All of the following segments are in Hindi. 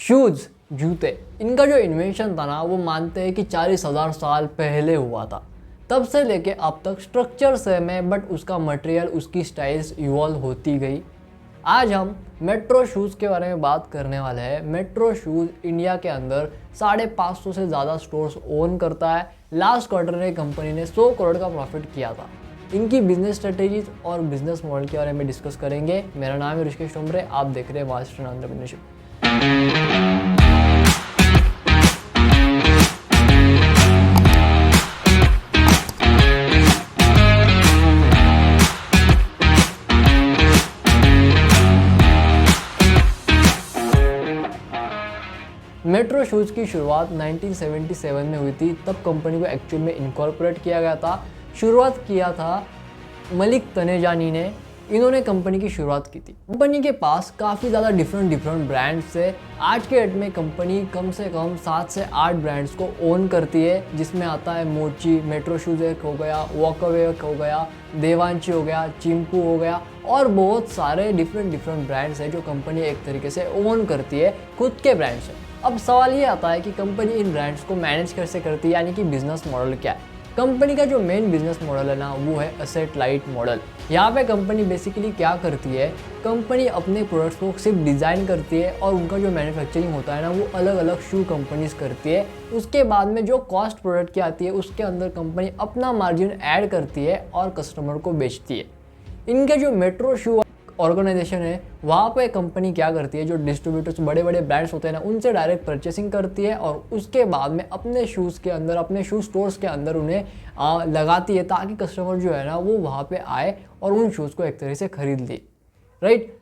शूज़, जूते, इनका जो इन्वेंशन था ना वो मानते हैं कि 40,000 साल पहले हुआ था। तब से लेके अब तक स्ट्रक्चर सेम है बट उसका मटेरियल, उसकी स्टाइल्स इवॉल्व होती गई। आज हम मेट्रो शूज़ के बारे में बात करने वाले हैं। मेट्रो शूज़ इंडिया के अंदर 550 से ज़्यादा स्टोर्स ओन करता है। लास्ट क्वार्टर में कंपनी ने 100 करोड़ का प्रॉफिट किया था। इनकी बिजनेस स्ट्रेटेजीज और बिजनेस मॉडल के बारे में डिस्कस करेंगे। मेरा नाम है ऋषिकेश टोमरे, आप देख रहे हैं वास्टर्न एंटरप्रेन्योरशिप। मेट्रो शूज़ की शुरुआत 1977 में हुई थी। तब कंपनी को एक्चुअल में इनकॉर्पोरेट किया गया था। शुरुआत किया था मलिक तनेजानी ने। इन्होंने कंपनी की शुरुआत की थी। कंपनी के पास काफ़ी ज़्यादा डिफरेंट ब्रांड्स है। आज के डेट में कंपनी कम से कम 7 से 8 ब्रांड्स को ओन करती है, जिसमें आता है मोची, मेट्रो शूज़ एक हो गया, वॉकअवे एक हो गया, देवांशी हो गया, चिंपू हो गया और बहुत सारे डिफरेंट ब्रांड्स हैं जो कंपनी एक तरीके से ओन करती है, खुद के ब्रांड्स है। अब सवाल ये आता है कि कंपनी इन ब्रांड्स को मैनेज कैसे करती है, यानी कि बिजनेस मॉडल क्या है। कंपनी का जो मेन बिजनेस मॉडल है ना वो है एसेट लाइट मॉडल। यहाँ पे कंपनी बेसिकली क्या करती है, कंपनी अपने प्रोडक्ट्स को सिर्फ डिज़ाइन करती है और उनका जो मैन्युफैक्चरिंग होता है ना वो अलग अलग शू कंपनीज करती है। उसके बाद में जो कॉस्ट प्रोडक्ट की आती है उसके अंदर कंपनी अपना मार्जिन ऐड करती है और कस्टमर को बेचती है। इनके जो मेट्रो शू ऑर्गेनाइजेशन है वहाँ पे कंपनी क्या करती है, जो डिस्ट्रीब्यूटर्स बड़े ब्रांड्स होते हैं ना उनसे डायरेक्ट परचेसिंग करती है और उसके बाद में अपने शूज़ के अंदर, अपने शू स्टोर्स के अंदर उन्हें लगाती है ताकि कस्टमर जो है ना वो वहाँ पे आए और उन शूज़ को एक तरह से खरीद ले। राइट,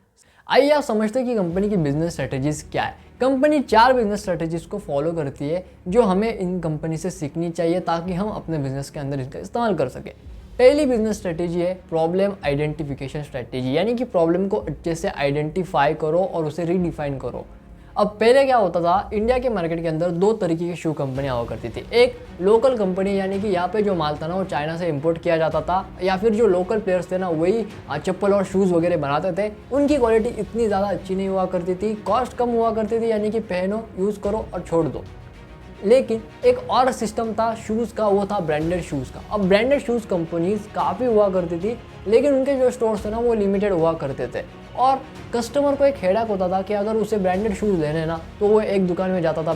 आइए आप समझते हैं कि कंपनी की बिजनेस स्ट्रेटेजीज क्या है। कंपनी 4 बिजनेस स्ट्रेटेजीज को फॉलो करती है जो हमें इन कंपनी से सीखनी चाहिए ताकि हम अपने बिजनेस के अंदर इसका इस्तेमाल कर सकें। पहली बिजनेस स्ट्रेटेजी है प्रॉब्लम आइडेंटिफिकेशन स्ट्रेटेजी, यानी कि प्रॉब्लम को अच्छे से आइडेंटिफाई करो और उसे रीडिफाइन करो। अब पहले क्या होता था, इंडिया के मार्केट के अंदर 2 तरीके की शू कंपनियां हुआ करती थी। एक लोकल कंपनी, यानी कि यहाँ पे जो माल था ना वो चाइना से इंपोर्ट किया जाता था, या फिर जो लोकल प्लेयर्स थे ना वही चप्पल और शूज़ वगैरह बनाते थे। उनकी क्वालिटी इतनी ज़्यादा अच्छी नहीं हुआ करती थी, कॉस्ट कम हुआ करती थी, यानी कि पहनो, यूज़ करो और छोड़ दो। लेकिन एक और सिस्टम था शूज़ का, वो था ब्रांडेड शूज़ का। अब ब्रांडेड शूज़ कंपनीज काफ़ी हुआ करती थी, लेकिन उनके जो स्टोर्स थे ना वो लिमिटेड हुआ करते थे और कस्टमर को एक हेडाक होता था कि अगर उसे ब्रांडेड शूज़ लेने ना तो वो एक दुकान में जाता था,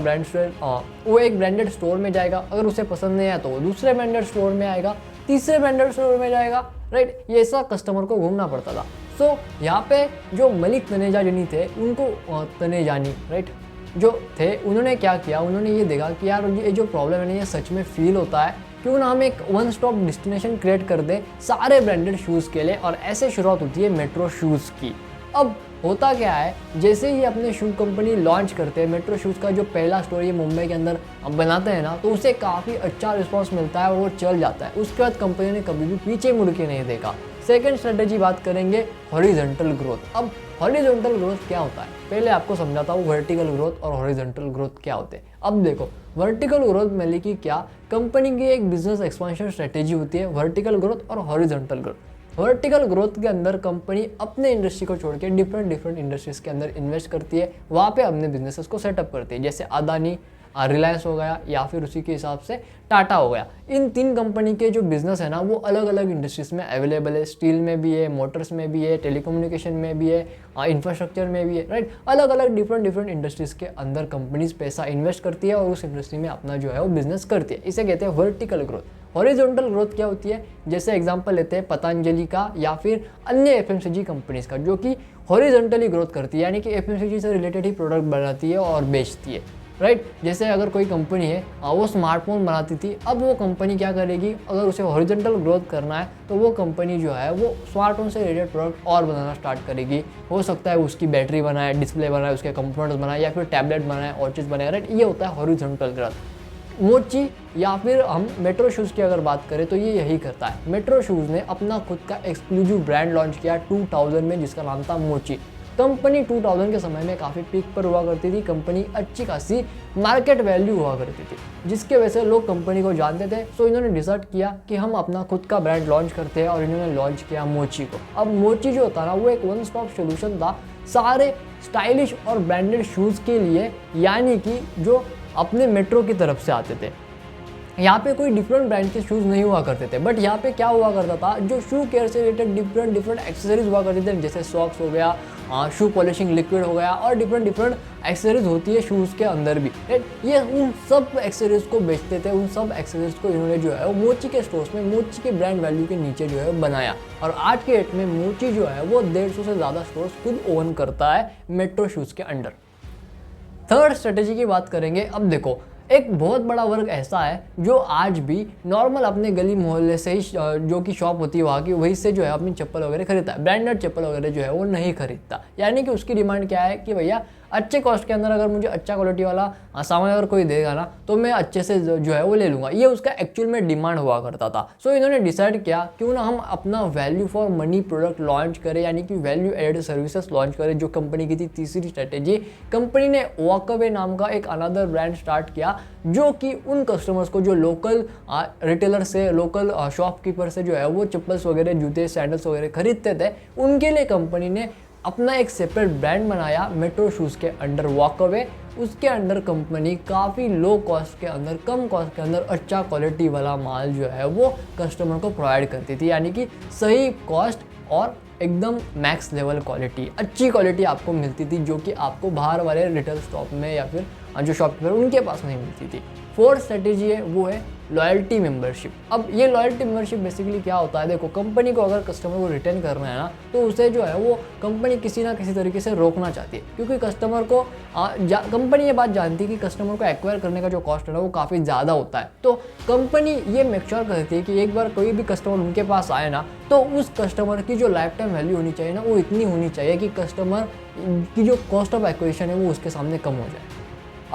वो एक ब्रांडेड स्टोर में जाएगा, अगर उसे पसंद नहीं आया तो वो दूसरे ब्रांडेड स्टोर में आएगा, तीसरे ब्रांडेड स्टोर में जाएगा। राइट, ये ऐसा कस्टमर को घूमना पड़ता था। सो यहाँ पे जो मलिक तनेजानी थे, उनको तनेजानी राइट जो थे, उन्होंने क्या किया, उन्होंने ये देखा कि यार ये जो प्रॉब्लम है ना ये सच में फील होता है, क्यों ना हम एक वन स्टॉप डेस्टिनेशन क्रिएट कर दें सारे ब्रांडेड शूज़ के लिए। और ऐसे शुरुआत होती है मेट्रो शूज़ की। अब होता क्या है, जैसे ही अपने शू कंपनी लॉन्च करते हैं, मेट्रो शूज़ का जो पहला स्टोर ये मुंबई के अंदर बनाते हैं ना तो उसे काफ़ी अच्छा रिस्पॉन्स मिलता है और वो चल जाता है। उसके बाद कंपनी ने कभी भी पीछे मुड़ के नहीं देखा। सेकेंड स्ट्रेटेजी बात करेंगे हॉरिजॉन्टल ग्रोथ। अब हॉरिजॉन्टल ग्रोथ क्या होता है, पहले आपको समझाता हूँ वर्टिकल ग्रोथ और हॉरिजॉन्टल ग्रोथ क्या होते हैं। अब देखो, वर्टिकल ग्रोथ में लिखी क्या, कंपनी की एक बिजनेस एक्सपेंशन स्ट्रेटेजी होती है वर्टिकल ग्रोथ और हॉरिजॉन्टल ग्रोथ। वर्टिकल ग्रोथ के अंदर कंपनी अपने इंडस्ट्री को छोड़ के डिफरेंट इंडस्ट्रीज के अंदर इन्वेस्ट करती है, वहाँ पे अपने बिजनेसेस को सेटअप करती है। जैसे अदानी, रिलायंस हो गया, या फिर उसी के हिसाब से टाटा हो गया। इन 3 कंपनी के जो बिजनेस है ना वो अलग अलग इंडस्ट्रीज में अवेलेबल है। स्टील में भी है, मोटर्स में भी है, टेलीकम्युनिकेशन में भी है, इंफ्रास्ट्रक्चर में भी है। राइट, अलग अलग डिफरेंट इंडस्ट्रीज के अंदर कंपनीज पैसा इन्वेस्ट करती है और उस इंडस्ट्री में अपना जो है वो बिजनेस करती है। इसे कहते हैं वर्टिकल ग्रोथ। हॉरिजॉन्टल ग्रोथ क्या होती है, जैसे एग्जांपल लेते हैं पतंजलि का या फिर अन्य एफएमसीजी कंपनीज का, जो कि हॉरिजॉन्टली ग्रोथ करती है, यानी कि एफएमसीजी से रिलेटेड ही प्रोडक्ट बनाती है और बेचती है। राइट, जैसे अगर कोई कंपनी है वो स्मार्टफोन बनाती थी, अब वो कंपनी क्या करेगी, अगर उसे हॉरिजॉन्टल ग्रोथ करना है तो वो कंपनी जो है वो स्मार्टफोन से रिलेटेड प्रोडक्ट और बनाना स्टार्ट करेगी। हो सकता है उसकी बैटरी बनाए, डिस्प्ले बनाए, उसके कंपोनेंट्स बनाए, या फिर टैबलेट बनाए, और चीज़ बनाए। राइट, ये होता है हॉरिजॉन्टल ग्रोथ। मोची या फिर हम मेट्रो शूज़ की अगर बात करें तो ये यही करता है। मेट्रो शूज़ ने अपना खुद का एक्सक्लूसिव ब्रांड लॉन्च किया 2000 में, जिसका नाम था मोची। कंपनी 2000 के समय में काफ़ी पीक पर हुआ करती थी, कंपनी अच्छी खासी मार्केट वैल्यू हुआ करती थी, जिसके वजह से लोग कंपनी को जानते थे। सो इन्होंने डिसाइड किया कि हम अपना खुद का ब्रांड लॉन्च करते हैं और इन्होंने लॉन्च किया मोची को। अब मोची जो होता ना वो एक वन स्टॉप सोल्यूशन था सारे स्टाइलिश और ब्रांडेड शूज़ के लिए, यानी कि जो अपने मेट्रो की तरफ से आते थे। यहाँ पे कोई डिफरेंट ब्रांड के शूज़ नहीं हुआ करते थे, बट यहाँ पे क्या हुआ करता था, जो शू केयर से रिलेटेड डिफरेंट एक्सेसरीज हुआ करती थे, जैसे सॉक्स हो गया, शू पॉलिशिंग लिक्विड हो गया, और डिफरेंट एक्सेसरीज होती है शूज़ के अंदर भी। ये उन सब एक्सेसरीज को बेचते थे। उन सब एक्सेसरीज को इन्होंने जो है वो मोची के स्टोर्स में मोची के ब्रांड वैल्यू के नीचे जो है बनाया, और आज के डेट में मोची जो है वो 150 से ज़्यादा स्टोर्स खुद ओन करता है मेट्रो शूज़ के अंडर। थर्ड स्ट्रेटेजी की बात करेंगे। अब देखो, एक बहुत बड़ा वर्ग ऐसा है जो आज भी नॉर्मल अपने गली मोहल्ले से ही जो कि शॉप होती है वहाँ की, वहीं से जो है अपनी चप्पल वगैरह खरीदता है। ब्रांडेड चप्पल वगैरह जो है वो नहीं खरीदता, यानी कि उसकी डिमांड क्या है कि भैया अच्छे कॉस्ट के अंदर अगर मुझे अच्छा क्वालिटी वाला सामान अगर कोई देगा ना तो मैं अच्छे से जो है वो ले लूँगा। ये उसका एक्चुअल में डिमांड हुआ करता था। सो इन्होंने डिसाइड किया क्यों ना हम अपना value for money product launch करें, यानी कि वैल्यू एडेड सर्विसेज लॉन्च करें। जो कंपनी की थी तीसरी स्ट्रेटेजी, कंपनी ने वॉकअवे नाम का एक अनदर ब्रांड स्टार्ट किया, जो कि उन कस्टमर्स को जो लोकल रिटेलर से, लोकल शॉपकीपर से जो है वो चप्पल्स वगैरह, जूते, सैंडल्स वगैरह खरीदते थे, उनके लिए कंपनी ने अपना एक सेपरेट ब्रांड बनाया मेट्रो शूज़ के अंडर, वॉकअवे। उसके अंडर कंपनी काफ़ी लो कॉस्ट के अंदर, कम कॉस्ट के अंदर अच्छा क्वालिटी वाला माल जो है वो कस्टमर को प्रोवाइड करती थी, यानी कि सही कॉस्ट और एकदम मैक्स लेवल क्वालिटी, अच्छी क्वालिटी आपको मिलती थी, जो कि आपको बाहर वाले रिटेल स्टॉप में या फिर जो शॉपकीपर उनके पास नहीं मिलती थी। फोर्थ स्ट्रेटेजी है वो है लॉयल्टी मेंबरशिप। अब ये लॉयल्टी मेंबरशिप बेसिकली क्या होता है, देखो कंपनी को अगर कस्टमर को रिटेन करना है ना तो उसे जो है वो कंपनी किसी ना किसी तरीके से रोकना चाहती है, क्योंकि कस्टमर को कंपनी ये बात जानती है कि कस्टमर को एक्वायर करने का जो कॉस्ट है ना वो काफ़ी ज़्यादा होता है। तो कंपनी ये मेक श्योर करती है कि एक बार कोई भी कस्टमर उनके पास आए ना तो उस कस्टमर की जो लाइफ टाइम वैल्यू होनी चाहिए ना वो इतनी होनी चाहिए कि कस्टमर की जो कॉस्ट ऑफ एक्विजिशन है वो उसके सामने कम हो जाए।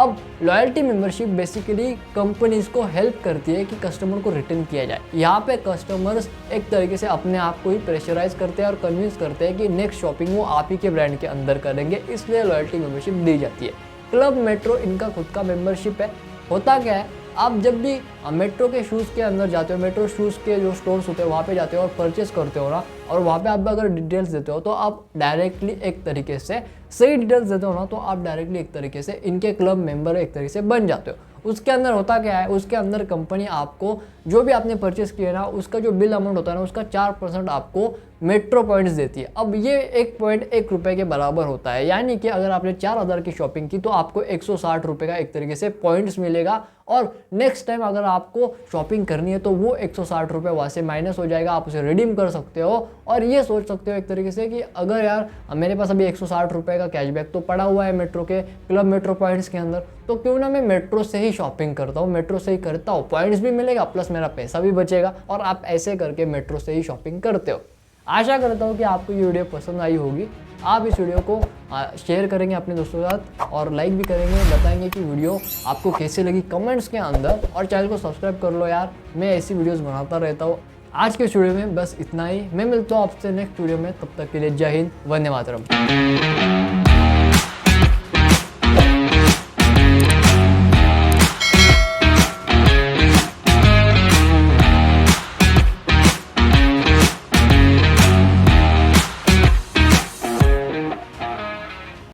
अब लॉयल्टी मेंबरशिप बेसिकली कंपनीज को हेल्प करती है कि कस्टमर को रिटर्न किया जाए। यहाँ पे कस्टमर्स एक तरीके से अपने आप को ही प्रेशराइज करते हैं और कन्विंस करते हैं कि नेक्स्ट शॉपिंग वो आप ही के ब्रांड के अंदर करेंगे, इसलिए लॉयल्टी मेंबरशिप दी जाती है। क्लब मेट्रो इनका खुद का मेंबरशिप है। होता क्या है, आप जब भी मेट्रो के शूज़ के अंदर जाते हो, मेट्रो शूज़ के जो स्टोर्स होते हैं वहाँ पे जाते हो और परचेस करते हो ना, और वहाँ पे आप अगर डिटेल्स देते हो तो आप डायरेक्टली एक तरीके से सही डिटेल्स देते हो ना तो आप डायरेक्टली एक तरीके से इनके क्लब मेंबर एक तरीके से बन जाते हो। उसके अंदर होता क्या है, उसके अंदर कंपनी आपको जो भी आपने परचेस किया ना उसका जो बिल अमाउंट होता है ना उसका 4% आपको मेट्रो पॉइंट्स देती है। अब ये 1 पॉइंट 1 रुपये के बराबर होता है, यानी कि अगर आपने 4000 की शॉपिंग की तो आपको 160 रुपये का एक तरीके से पॉइंट्स मिलेगा, और नेक्स्ट टाइम अगर आपको शॉपिंग करनी है तो वो 160 रुपये वहाँ से माइनस हो जाएगा, आप उसे रिडीम कर सकते हो। और ये सोच सकते हो एक तरीके से कि अगर यार मेरे पास अभी 160 रुपये का कैशबैक तो पड़ा हुआ है मेट्रो के क्लब मेट्रो पॉइंट्स के अंदर, तो क्यों ना मैं मेट्रो से ही शॉपिंग करता हूँ, मेट्रो से ही करता हूँ, पॉइंट्स भी मिलेगा प्लस मेरा पैसा भी बचेगा, और आप ऐसे करके मेट्रो से ही शॉपिंग करते हो। आशा करता हूँ कि आपको ये वीडियो पसंद आई होगी। आप इस वीडियो को शेयर करेंगे अपने दोस्तों के साथ और लाइक भी करेंगे, बताएंगे कि वीडियो आपको कैसे लगी कमेंट्स के अंदर, और चैनल को सब्सक्राइब कर लो यार, मैं ऐसी वीडियोस बनाता रहता हूँ। आज के वीडियो में बस इतना ही, मैं मिलता हूँ आपसे नेक्स्ट वीडियो में, तब तक के लिए जय हिंद, वंदे मातरम।